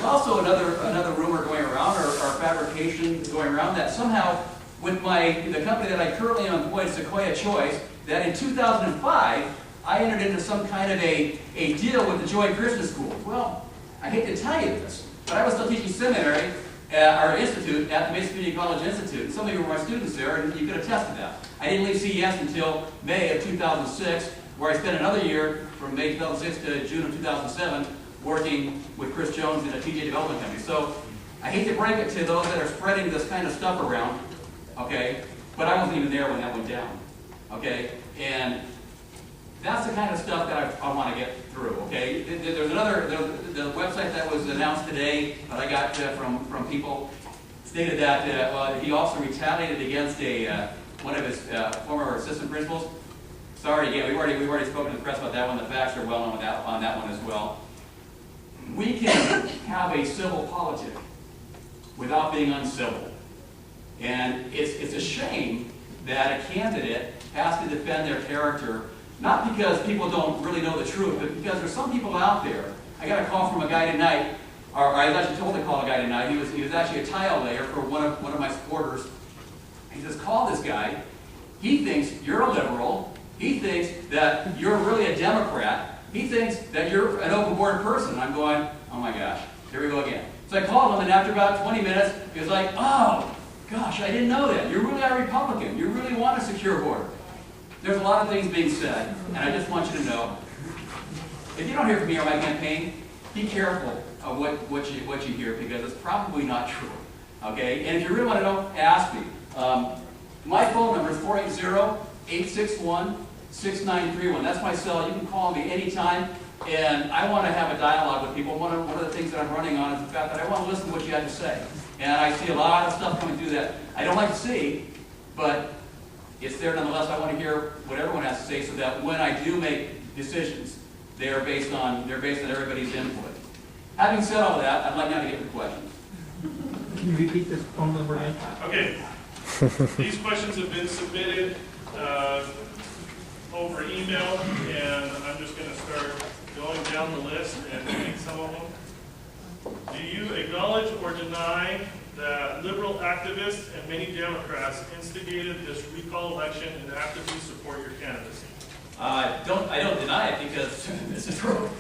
also another rumor going around, or fabrication going around, that somehow with the company that I currently am employed, Sequoia Choice, that in 2005 I entered into some kind of a deal with the Joy Christian School. Well, I hate to tell you this, but I was still teaching seminary at our institute, at the Mesa Community College Institute. Some of you were my students there, and you could attest to that. I didn't leave CES until May of 2006, where I spent another year from May 2006 to June of 2007 working with Chris Jones in a TJ development company. So I hate to break it to those that are spreading this kind of stuff around, okay, but I wasn't even there when that went down, okay? And that's the kind of stuff that I want to get through, okay? There's the website that was announced today that I got from people stated that he also retaliated against one of his former assistant principals. Sorry, yeah, we've already spoken to the press about that one. The facts are well known on that one as well. We can have a civil politic without being uncivil. And it's a shame that a candidate has to defend their character, not because people don't really know the truth, but because there's some people out there. I got a call from a guy tonight, or I was actually told to call a guy tonight. He was actually a tile layer for one of my supporters. He says, call this guy. He thinks you're a liberal. He thinks that you're really a Democrat. He thinks that you're an open board person. I'm going, oh my gosh, here we go again. So I called him, and after about 20 minutes, he was like, oh, gosh, I didn't know that. You really are a Republican. You really want a secure border. There's a lot of things being said, and I just want you to know, if you don't hear from me or my campaign, be careful of what you hear, because it's probably not true. Okay? And if you really want to know, ask me. My phone number is 480-861-6931. That's my cell. You can call me anytime, and I want to have a dialogue with people. One of the things that I'm running on is the fact that I want to listen to what you have to say. And I see a lot of stuff coming through that I don't like to see, but it's there nonetheless. I want to hear what everyone has to say, so that when I do make decisions, they're based on everybody's input. Having said all that, I'd like now to get to questions. Can you repeat this phone number again? Okay. These questions have been submitted over email, and I'm just going to start going down the list and reading some of them. Do you acknowledge or deny that liberal activists and many Democrats instigated this recall election and actively support your candidacy? I don't deny it, because this is true.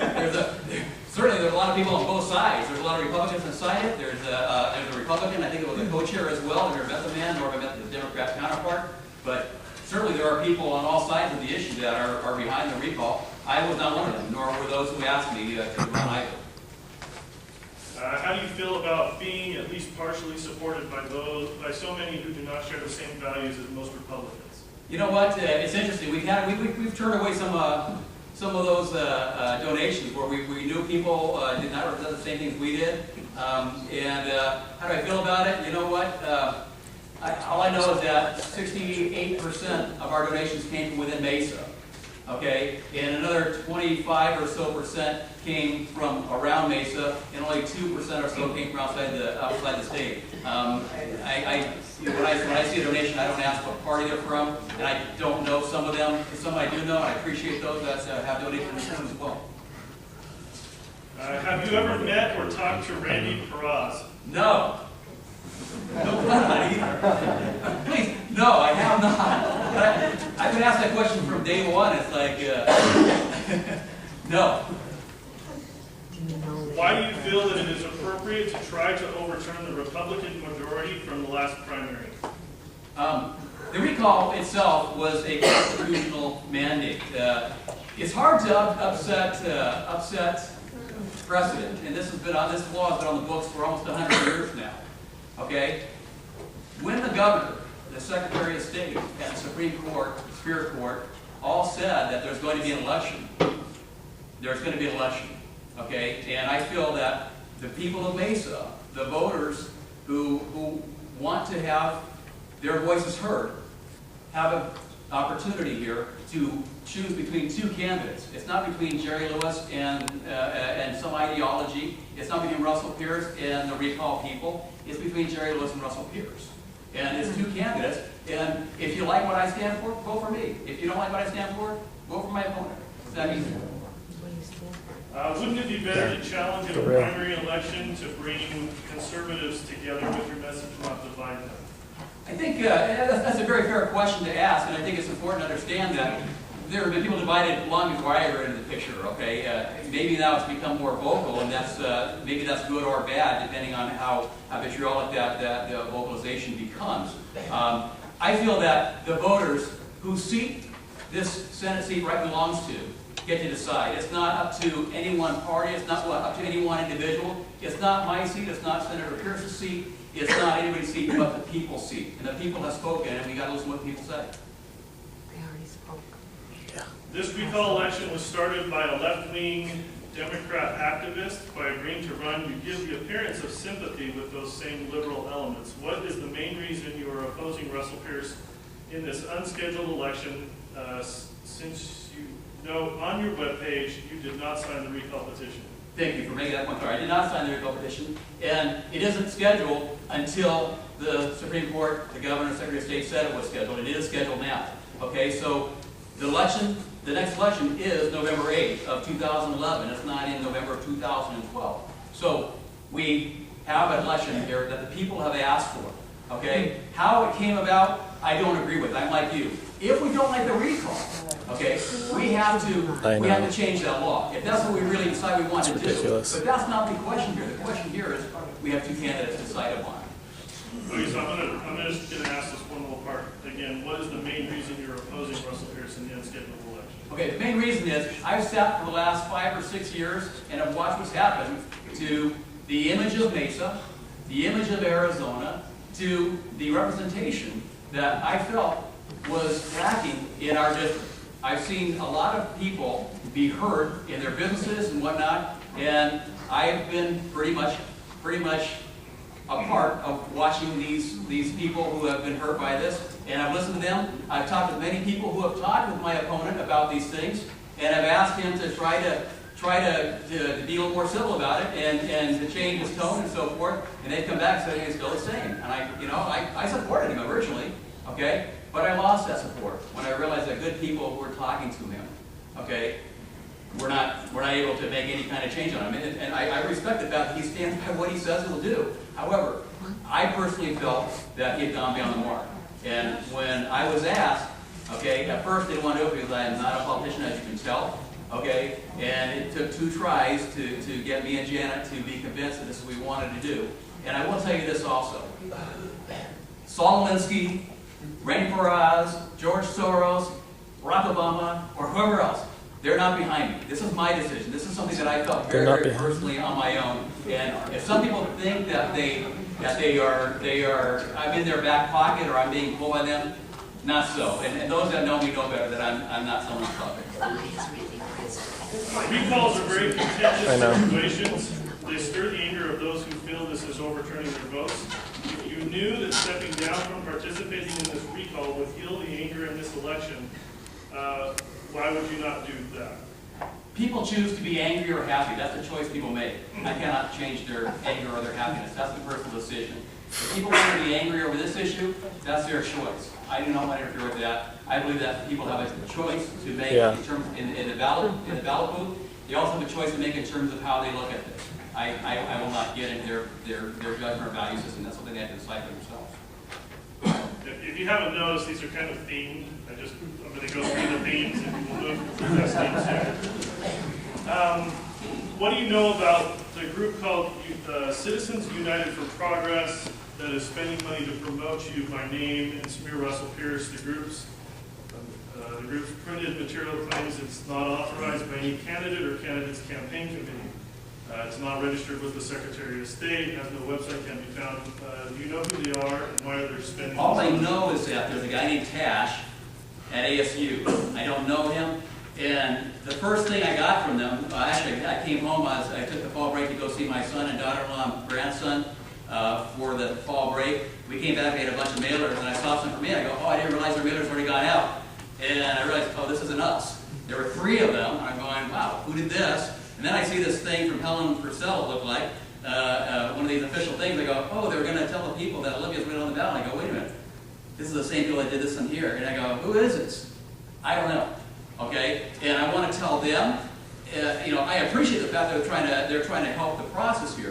Certainly there's a lot of people on both sides. There's a lot of Republicans inside it. There's a Republican, I think it was a co-chair as well. I've never met the man, nor have I met the Democrat counterpart. But certainly there are people on all sides of the issue that are behind the recall. I was not one of them, nor were those who asked me to run either. How do you feel about being at least partially supported by so many who do not share the same values as most Republicans? You know what? It's interesting. We've turned away some of those donations where we knew people did not represent the same things we did. How do I feel about it? You know what? All I know is that 68% of our donations came from within Mesa. Okay, and another 25 or so % came from around Mesa, and only 2% or so came from outside the state. When I see a donation, I don't ask what party they're from, and I don't know some of them. Some I do know, and I appreciate those that have donated as well. Have you ever met or talked to Randy Peraz? No. No, not either. Please, no, I have not. I've been asked that question from day one. It's like, no. Why do you feel that it is appropriate to try to overturn the Republican majority from the last primary? The recall itself was a constitutional mandate. It's hard to upset precedent, and this law has been on the books for almost 100 years now. Okay? When the governor, the Secretary of State, and the Supreme Court, Superior Court, all said that there's going to be an election, there's going to be an election. Okay? And I feel that the people of Mesa, the voters who want to have their voices heard, have an opportunity here to choose between two candidates. It's not between Jerry Lewis and some ideology. It's not between Russell Pierce and the recall people. It's between Jerry Lewis and Russell Pierce. And it's two candidates. And if you like what I stand for, vote for me. If you don't like what I stand for, vote for my opponent. It's that easy. Wouldn't it be better to challenge in a primary election to bring conservatives together with your message, not divide them? I think that's a very fair question to ask, and I think it's important to understand that there have been people divided long before I ever entered the picture, okay? Maybe now it's become more vocal, and that's maybe that's good or bad, depending on how vitriolic that vocalization becomes. I feel that the voters whose seat this Senate seat right belongs to get to decide. It's not up to any one party. It's not up to any one individual. It's not my seat. It's not Senator Pierce's seat. It's not anybody's seat but the people's seat. And the people have spoken, and we got to listen to what people say. They already spoke. This recall election was started by a left-wing Democrat activist. By agreeing to run, you give the appearance of sympathy with those same liberal elements. What is the main reason you are opposing Russell Pierce in this unscheduled election, since you know on your webpage you did not sign the recall petition? Thank you for making that point clear. I did not sign the recall petition, and it isn't scheduled until the Supreme Court, the Governor, and Secretary of State said it was scheduled. It is scheduled now. Okay, so the election, the next election is November 8th of 2011. It's not in November of 2012. So we have an election here that the people have asked for. Okay, how it came about, I don't agree with. I'm like you. If we don't like the recall, okay, we have to change that law. If that's what we really decide we want to do. But that's not the question here. The question here is we have two candidates to decide upon. Okay, so I'm just going to ask this one little part again. What is the main reason you're opposing Russell Pierce in the unscheduled election? Okay, the main reason is I've sat for the last 5 or 6 years and I've watched what's happened to the image of Mesa, the image of Arizona, to the representation that I felt was lacking in our district. I've seen a lot of people be hurt in their businesses and whatnot, and I've been pretty much a part of watching these people who have been hurt by this, and I've listened to them. I've talked with many people who have talked with my opponent about these things, and I've asked him to try to be a little more civil about it and to change his tone and so forth, and they've come back saying it's still the same. And I supported him originally, okay, but I lost that support when I realized that good people were talking to him, okay, we're not able to make any kind of change on him, and I respect the fact that he stands by what he says he'll do. However, I personally felt that he had gone beyond the mark, and when I was asked, okay, at first they didn't want to do it because I am not a politician, as you can tell. Okay, and it took 2 tries to get me and Janet to be convinced that this is what we wanted to do. And I will tell you this also. Saul Alinsky, Randy Peraz, George Soros, Barack Obama, or whoever else, they're not behind me. This is my decision. This is something that I felt very personally on my own. And if some people think that they are I'm in their back pocket or I'm being pulled by them, not so. And those that know me know better that I'm not someone's puppet. Recalls are very contentious situations. They stir the anger of those who feel this is overturning their votes. If you knew that stepping down from participating in this recall would heal the anger in this election, why would you not do that? People choose to be angry or happy. That's a choice people make. I cannot change their anger or their happiness. That's a personal decision. If people want to be angry over this issue, that's their choice. I do not want to interfere with that. I believe that people have a choice to make in terms in the ballot booth. They also have a choice to make in terms of how they look at this. I will not get into their judgment or value system. That's something they have to decide for themselves. If you haven't noticed, these are kind of themed. I'm going to go through the themes and we'll move through those themes here. What do you know about the group called Citizens United for Progress that is spending money to promote you by name and smear Russell Pierce? The group's printed material claims it's not authorized by any candidate or candidate's campaign committee. It's not registered with the Secretary of State, has no website, can be found. Do you know who they are and why they're spending? All I know is that there's a guy named Tash at ASU. I don't know him. And the first thing I got from them, actually I came home, I took the fall break to go see my son and daughter-in-law and grandson for the fall break. We came back, we had a bunch of mailers, and I saw some for me. I go, oh, I didn't realize their mailers already gone out. And I realized, oh, this isn't us. There were 3 of them, and I'm going, wow, who did this? And then I see this thing from Helen Purcell, it looked like, one of these official things. I go, oh, they were going to tell the people that Olivia's right on the ballot. I go, wait a minute, this is the same people that did this in here. And I go, who is this? I don't know. Okay? And I want to tell them, you know, I appreciate the fact that they're trying to help the process here.